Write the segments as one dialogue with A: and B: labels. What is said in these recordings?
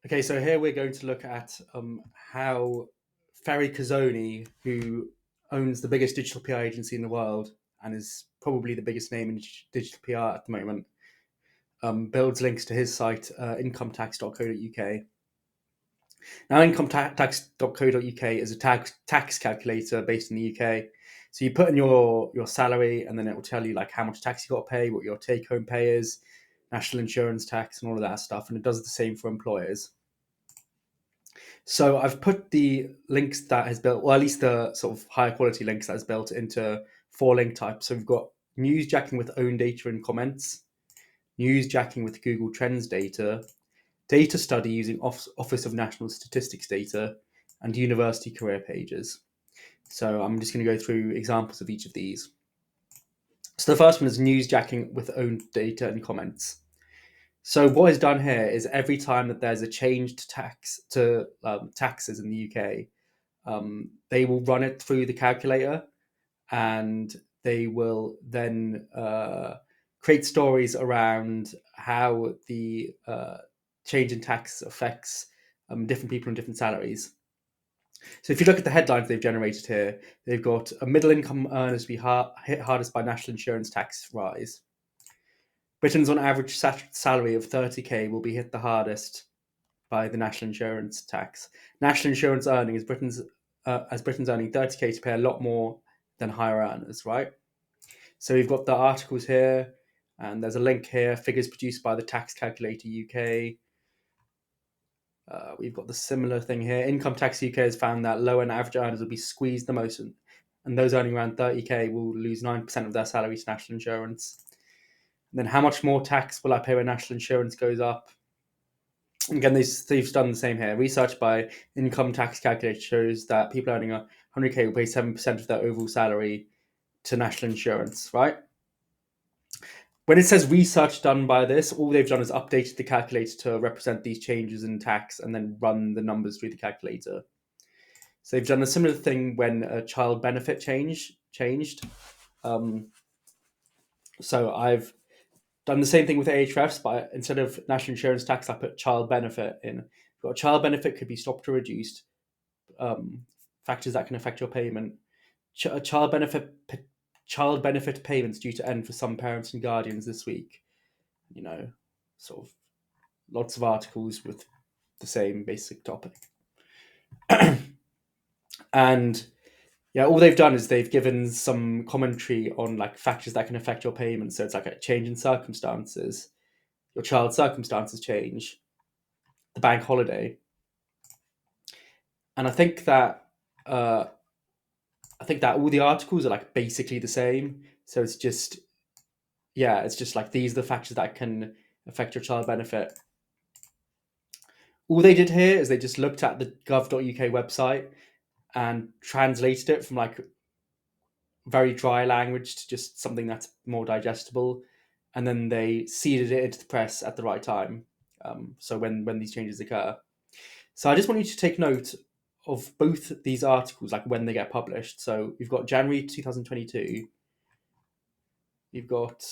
A: Okay, so here we're going to look at how Fery Kaszoni, who owns the biggest digital PR agency in the world and is probably the biggest name in digital PR at the moment, builds links to his site, incometax.co.uk. Now, incometax.co.uk is a tax calculator based in the UK. So you put in your salary, and then it will tell you like how much tax you got to pay, what your take home pay is, national insurance tax, and all of that stuff. And it does the same for employers. So I've put the links that has built, or at least the sort of higher quality links that has built into four link types. So we've got newsjacking with own data and comments, newsjacking with Google Trends data, data study using Office of National Statistics data, and university career pages. So I'm just going to go through examples of each of these. So the first one is newsjacking with own data and comments. So what is done here is every time that there's a change to taxes in the UK, they will run it through the calculator, and they will then create stories around how the change in tax affects different people and different salaries. So if you look at the headlines they've generated here, they've got a middle income earners to be hit hardest by national insurance tax rise. Britain's on average salary of 30k will be hit the hardest by the national insurance tax. National insurance earning is Britain's earning 30k to pay a lot more than higher earners, right? So we've got the articles here, and there's a link here. Figures produced by the Tax Calculator UK. We've got the similar thing here. Income Tax UK has found that low and average earners will be squeezed the most, and those earning around 30k will lose 9% of their salary to national insurance. And then how much more tax will I pay when national insurance goes up? Again, they've done the same here. Research by Income Tax Calculator shows that people earning 100k will pay 7% of their overall salary to national insurance, right? When it says research done by this, all they've done is updated the calculator to represent these changes in tax and then run the numbers through the calculator. So they've done a similar thing when a child benefit changed. Um, so I've done the same thing with AHRFs, but instead of national insurance tax, I put child benefit in. Got child benefit could be stopped or reduced. Factors that can affect your payment. Child benefit payments due to end for some parents and guardians this week. You know, sort of lots of articles with the same basic topic. And yeah, all they've done is they've given some commentary on like factors that can affect your payment. So it's like a change in circumstances, your child's circumstances change, the bank holiday, and uh, I think that all the articles are like basically the same. So it's just like these are the factors that can affect your child benefit. All they did here is they just looked at the gov.uk website and translated it from like very dry language to just something that's more digestible, and then they seeded it into the press at the right time. So when these changes occur, so I just want you to take note of both these articles, like when they get published. So we've got January 2022, you've got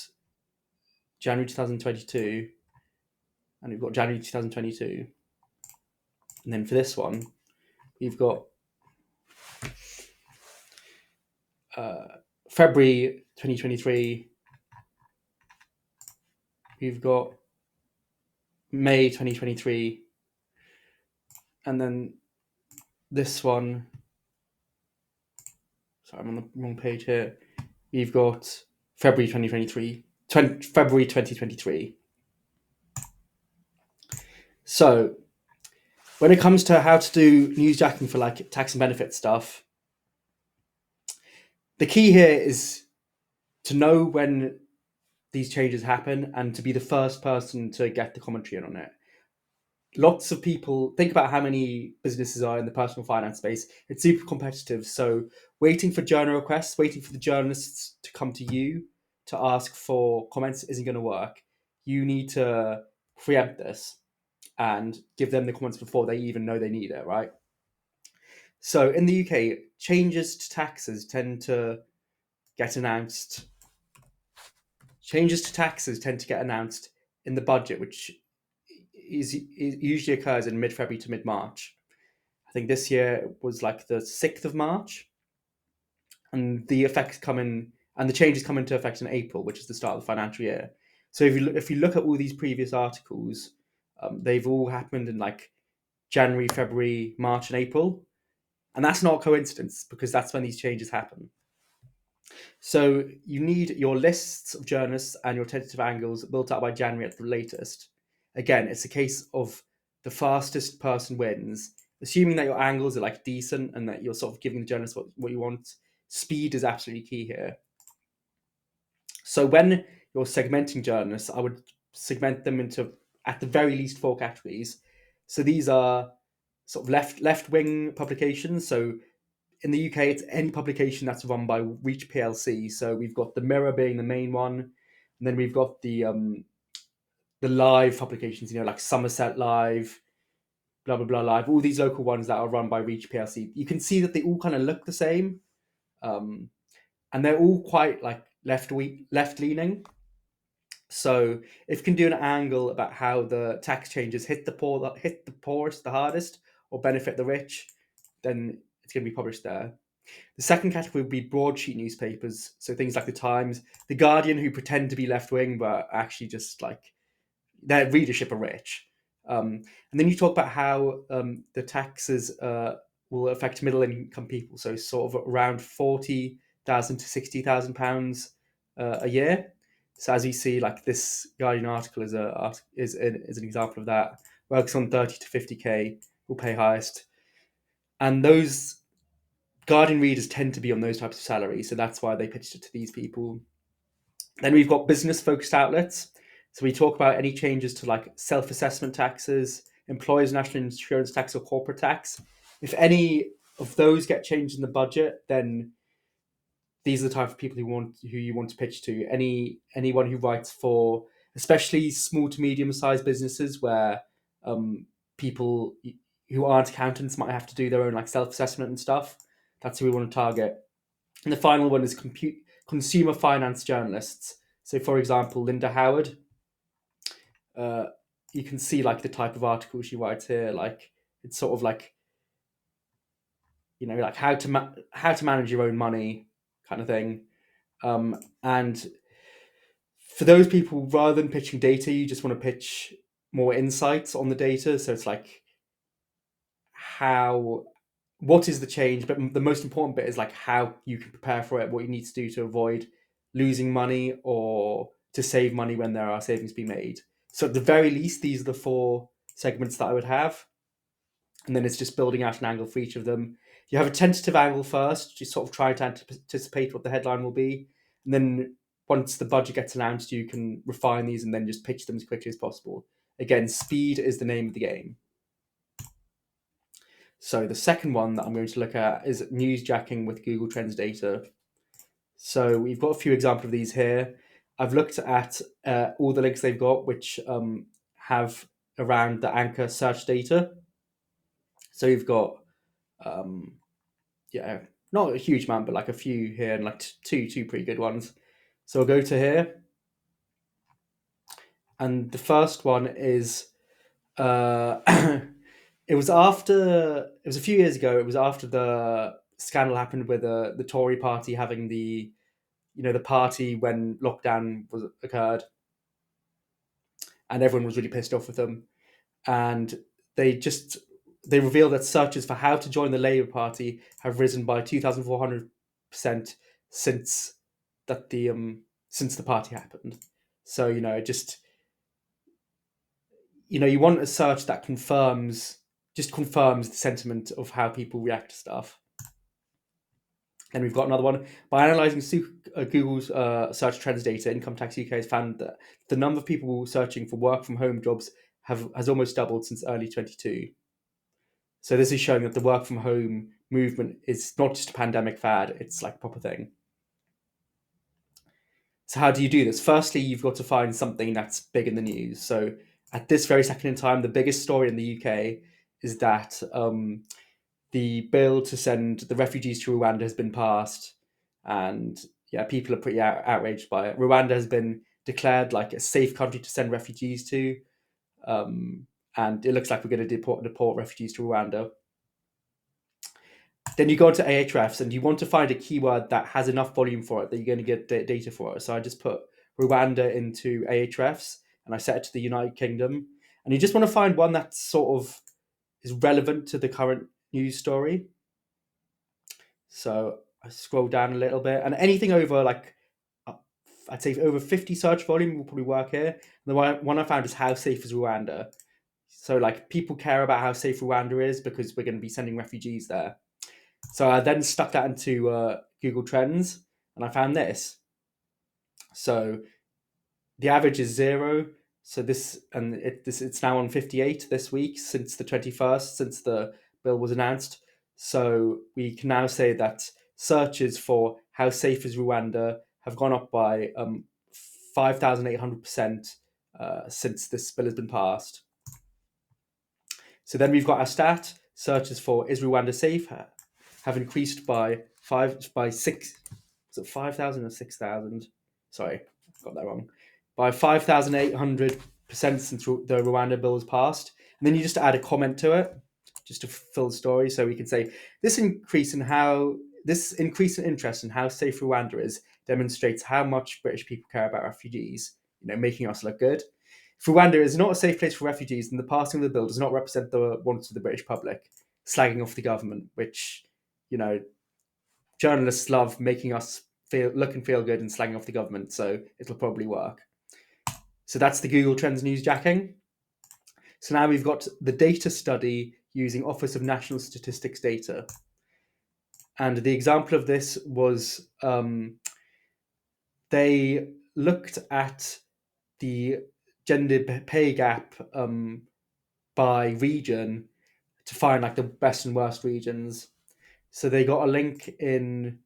A: January 2022, and we've got January 2022, and then for this one, we've got February 2023. We've got May 2023, and then this one. Sorry, I'm on the wrong page here. We've got February 2023, February 2023. So when it comes to how to do newsjacking for like tax and benefit stuff, the key here is to know when these changes happen and to be the first person to get the commentary on it. Lots of people think about how many businesses are in the personal finance space. It's super competitive. So waiting for journal requests, waiting for the journalists to come to you to ask for comments isn't going to work. You need to preempt this and give them the comments before they even know they need it, right? So in the UK, changes to taxes tend to get announced. Changes to taxes tend to get announced in the budget, which it usually occurs in mid-February to mid-March. I think this year it was like the 6th of March, and the changes come into effect in April, which is the start of the financial year. So if you look at all these previous articles, they've all happened in like January, February, March, and April, and that's not a coincidence because that's when these changes happen. So you need your lists of journalists and your tentative angles built out by January at the latest. Again, it's a case of the fastest person wins, assuming that your angles are like decent and that you're sort of giving the journalists what you want. Speed is absolutely key here. So when you're segmenting journalists, I would segment them into at the very least 4 categories. So these are sort of left wing publications. So in the UK, it's any publication that's run by Reach PLC. So we've got the Mirror being the main one, and then we've got the live publications, like Somerset Live, blah blah blah Live, all these local ones that are run by Reach PLC. You can see that they all kind of look the same, and they're all quite like left leaning. So if you can do an angle about how the tax changes hit the poorest the hardest, or benefit the rich, then it's going to be published there. The second category would be broadsheet newspapers, so things like the Times, the Guardian, who pretend to be left wing but actually just like their readership are rich. And then you talk about how the taxes will affect middle income people, so sort of around £40,000 to £60,000 a year. So as you see, like this Guardian article is an example of that. Works on 30 to 50k, will pay highest, and those Guardian readers tend to be on those types of salaries, so that's why they pitched it to these people. Then we've got business-focused outlets. So we talk about any changes to like self-assessment taxes, employers' national insurance tax, or corporate tax. If any of those get changed in the budget, then these are the type of people who you want to pitch to. Anyone who writes for, especially small to medium-sized businesses, where people who aren't accountants might have to do their own like self-assessment and stuff. That's who we want to target. And the final one is consumer finance journalists. So, for example, Linda Howard. You can see like the type of article she writes here. Like it's sort of like like how to manage your own money kind of thing. And for those people, rather than pitching data, you just want to pitch more insights on the data. So it's like what is the change, but the most important bit is like how you can prepare for it, what you need to do to avoid losing money or to save money when there are savings being made. So at the very least, these are the 4 segments that I would have. And then it's just building out an angle for each of them. You have a tentative angle first, just sort of trying to anticipate what the headline will be. And then once the budget gets announced, you can refine these and then just pitch them as quickly as possible. Again, speed is the name of the game. So the second one that I'm going to look at is newsjacking with Google Trends data. So we've got a few examples of these here. I've looked at all the links they've got, which have around the anchor search data. So you've got, not a huge amount, but like a few here and like two pretty good ones. So I'll go to here. And the first one is, it was a few years ago. It was after the scandal happened with the Tory party having the party when lockdown occurred, and everyone was really pissed off with them. And they revealed that searches for how to join the Labour Party have risen by 2,400% since the party happened. So you want a search that confirms the sentiment of how people react to stuff. Then we've got another one. By analysing Google's search trends data, Income Tax UK has found that the number of people searching for work from home jobs has almost doubled since early 22. So this is showing that the work from home movement is not just a pandemic fad, it's like a proper thing. So how do you do this? Firstly, you've got to find something that's big in the news. So at this very second in time, the biggest story in the UK is that the bill to send the refugees to Rwanda has been passed, and people are pretty outraged by it. Rwanda has been declared like a safe country to send refugees to. and it looks like we're going to deport refugees to Rwanda. Then you go into Ahrefs and you want to find a keyword that has enough volume for it that you're going to get data for it. So I just put Rwanda into Ahrefs and I set it to the United Kingdom. And you just want to find one that sort of is relevant to the current news story. So I scroll down a little bit, and anything over like, I'd say over 50 search volume will probably work here. And the one I found is how safe is Rwanda. So like people care about how safe Rwanda is because we're going to be sending refugees there. So I then stuck that into Google Trends, and I found this. So the average is 0. So it's now on 58 this week since the 21st, since the bill was announced. So we can now say that searches for how safe is Rwanda have gone up by 5,800% since this bill has been passed. So then we've got our stat. Searches for is Rwanda safe have increased by 5,000 or 6,000? Sorry, I got that wrong. By 5,800% since the Rwanda bill was passed. And then you just add a comment to it, just to fill the story. So we can say this increase in interest in how safe Rwanda is demonstrates how much British people care about refugees, making us look good. If Rwanda is not a safe place for refugees, then the passing of the bill does not represent the wants of the British public, slagging off the government, which, journalists love making us look and feel good and slagging off the government, so it'll probably work. So that's the Google Trends newsjacking. So now we've got the data study using Office of National Statistics data. And the example of this was they looked at the gender pay gap by region to find like the best and worst regions. So they got a link in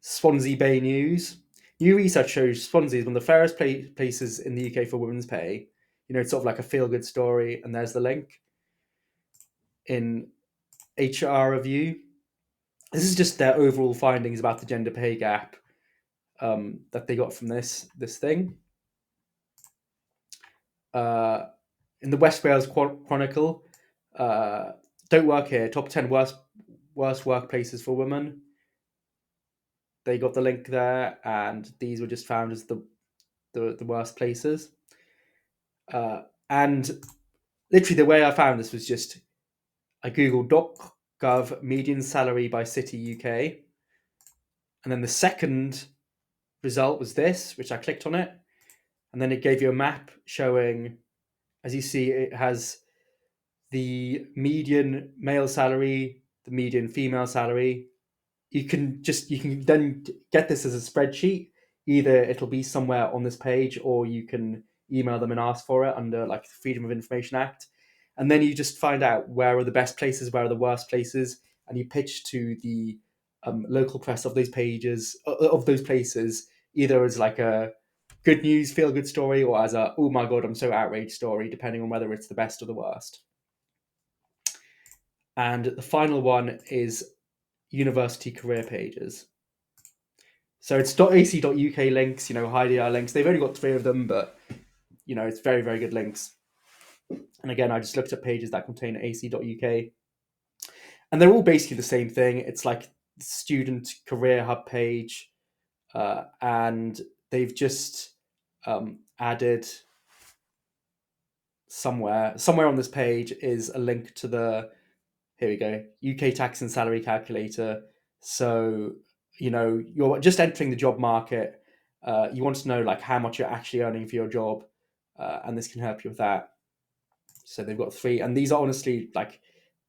A: Swansea Bay News. New research shows Swansea is one of the fairest places in the UK for women's pay. It's sort of like a feel-good story, and there's the link. In HR Review, this is just their overall findings about the gender pay gap that they got from this thing. In the West Wales Chronicle, don't work here. Top 10 worst workplaces for women. They got the link there, and these were just found as the worst places. And literally the way I found this was just I googled .gov median salary by city UK, and then the second result was this, which I clicked on it, and then it gave you a map showing, as you see, it has the median male salary, the median female salary. You can then get this as a spreadsheet. Either it'll be somewhere on this page, or you can email them and ask for it under like the Freedom of Information Act. And then you just find out where are the best places, where are the worst places, and you pitch to the local press of those pages, of those places, either as like a good news, feel good story, or as a oh my god, I'm so outraged story, depending on whether it's the best or the worst. And the final one is university career pages. So it's .ac.uk links, HiDR links. They've only got 3 of them, but it's very, very good links. And again, I just looked at pages that contain ac.uk, and they're all basically the same thing. It's like the student career hub page, and they've just added somewhere on this page is a link to the, here we go, UK tax and salary calculator. So you're just entering the job market. You want to know like how much you're actually earning for your job, and this can help you with that. So they've got 3, and these are honestly like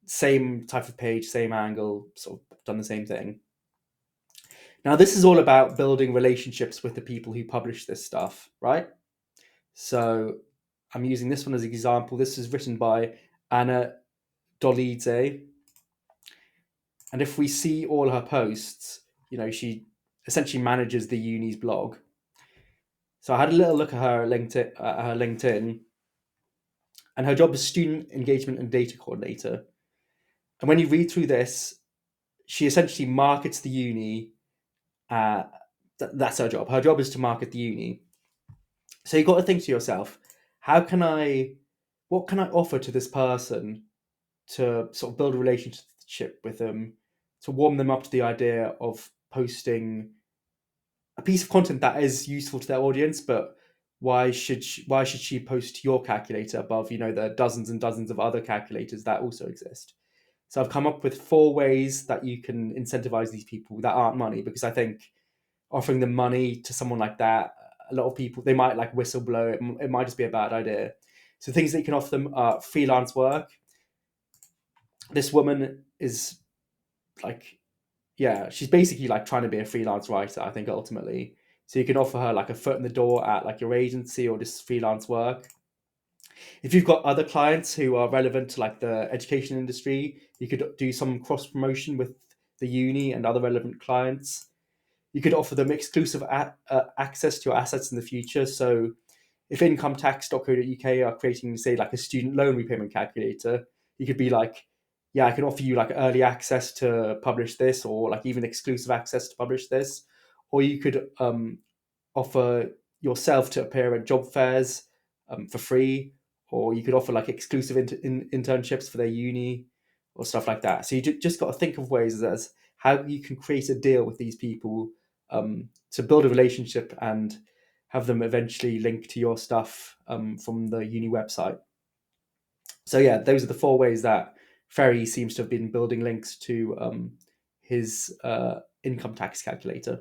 A: same type of page, same angle, sort of done the same thing. Now this is all about building relationships with the people who publish this stuff, right? So I'm using this one as an example. This is written by Anna Dolidze. And if we see all her posts, she essentially manages the uni's blog. So I had a little look at her LinkedIn, and her job is student engagement and data coordinator. And when you read through this, she essentially markets the uni. That's her job. Her job is to market the uni. So you've got to think to yourself, how can I what can I offer to this person to sort of build a relationship with them, to warm them up to the idea of posting a piece of content that is useful to their audience, but why should she post your calculator above the dozens and dozens of other calculators that also exist? So I've come up with 4 ways that you can incentivize these people that aren't money, because I think offering them money to someone like that, a lot of people, they might like whistleblow it. It might just be a bad idea. So things that you can offer them are freelance work. This woman is like, yeah, she's basically like trying to be a freelance writer, I think, ultimately. So you can offer her like a foot in the door at like your agency or just freelance work. If you've got other clients who are relevant to like the education industry, you could do some cross promotion with the uni and other relevant clients. You could offer them exclusive access to your assets in the future. So if incometax.co.uk are creating, say, like a student loan repayment calculator, you could be like, yeah, I can offer you like early access to publish this, or like even exclusive access to publish this. Or you could offer yourself to appear at job fairs for free, or you could offer like exclusive internships for their uni or stuff like that. So you just got to think of ways as how you can create a deal with these people, to build a relationship and have them eventually link to your stuff from the uni website. So yeah, those are the 4 ways that Fery seems to have been building links to his income tax calculator.